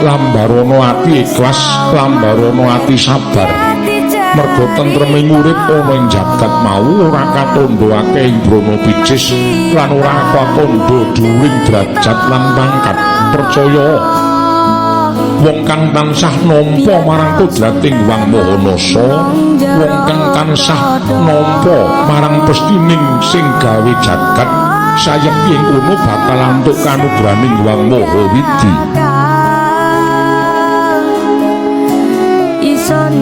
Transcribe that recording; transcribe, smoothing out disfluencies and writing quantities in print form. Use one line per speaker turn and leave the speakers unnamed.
lambarono ati ikhlas, lambarono ati sabar. Mergo tentreming urip ana ing jagat mau ora katondo akeh ing brana picis lan ora katondo dhuwuring derajat lan pangkat. Percaya wong kang tansah nampa marang kodrating Wang Mahanasa, wong kang tansah nampa marang pestining sing gawe jagat, sayekti ing kono bakal antuk kanugrahaning Wang Mahawidi.
Ison